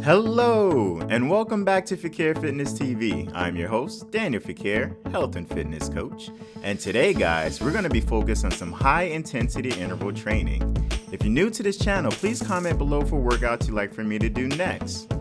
Hello, and welcome back to Fequiere Fitness TV. I'm your host, Daniel Fequiere, health and fitness coach. And today, guys, we're going to be focused on some high-intensity interval training. If you're new to this channel, please comment below for workouts you'd like for me to do next.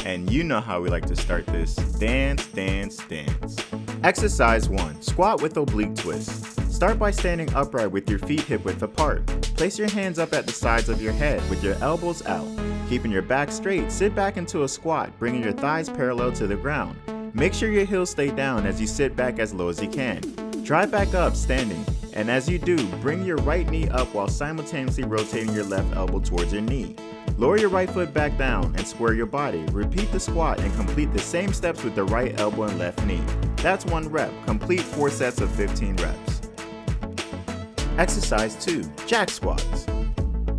And you know how we like to start this. Dance, dance, dance. Exercise 1. Squat with oblique twist. Start by standing upright with your feet hip-width apart. Place your hands up at the sides of your head with your elbows out. Keeping your back straight, sit back into a squat, bringing your thighs parallel to the ground. Make sure your heels stay down as you sit back as low as you can. Drive back up standing, and as you do, bring your right knee up while simultaneously rotating your left elbow towards your knee. Lower your right foot back down and square your body. Repeat the squat and complete the same steps with the right elbow and left knee. That's 1 rep. Complete 4 sets of 15 reps. Exercise 2. Jack squats.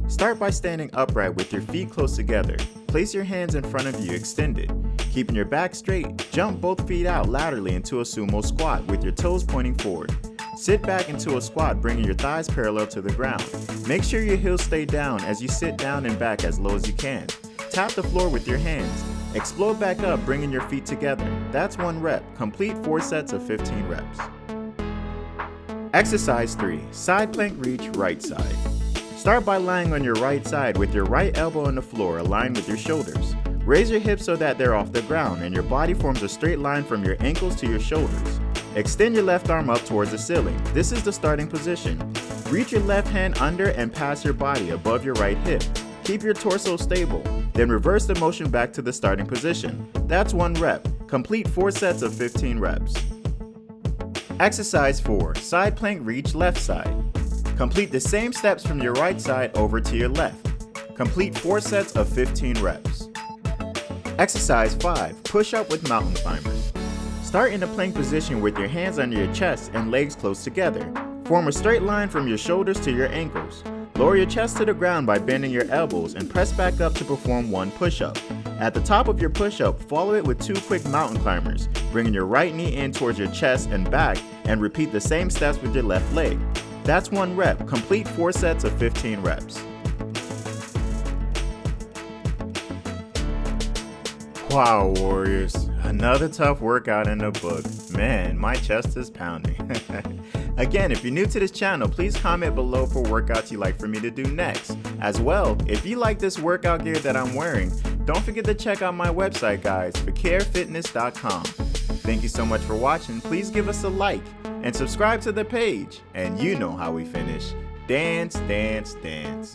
Start by standing upright with your feet close together. Place your hands in front of you extended. Keeping your back straight, jump both feet out laterally into a sumo squat with your toes pointing forward. Sit back into a squat, bringing your thighs parallel to the ground. Make sure your heels stay down as you sit down and back as low as you can. Tap the floor with your hands. Explode back up, bringing your feet together. That's 1 rep. Complete 4 sets of 15 reps. Exercise 3. Side plank reach, right side. Start by lying on your right side with your right elbow on the floor aligned with your shoulders. Raise your hips so that they're off the ground and your body forms a straight line from your ankles to your shoulders. Extend your left arm up towards the ceiling. This is the starting position. Reach your left hand under and pass your body above your right hip. Keep your torso stable. Then reverse the motion back to the starting position. That's 1 rep. Complete 4 sets of 15 reps. Exercise 4. Side plank reach, left side. Complete the same steps from your right side over to your left. Complete 4 sets of 15 reps. Exercise 5. Push up with mountain climbers. Start in a plank position with your hands under your chest and legs close together. Form a straight line from your shoulders to your ankles. Lower your chest to the ground by bending your elbows and press back up to perform 1 push-up. At the top of your push-up, follow it with 2 quick mountain climbers, bringing your right knee in towards your chest and back, and repeat the same steps with your left leg. That's 1 rep. Complete 4 sets of 15 reps. Wow, warriors. Another tough workout in the book. Man, my chest is pounding. Again, if you're new to this channel, please comment below for workouts you'd like for me to do next. As well, if you like this workout gear that I'm wearing, don't forget to check out my website, guys, fekierefitness.com. Thank you so much for watching. Please give us a like and subscribe to the page. And you know how we finish. Dance, dance, dance.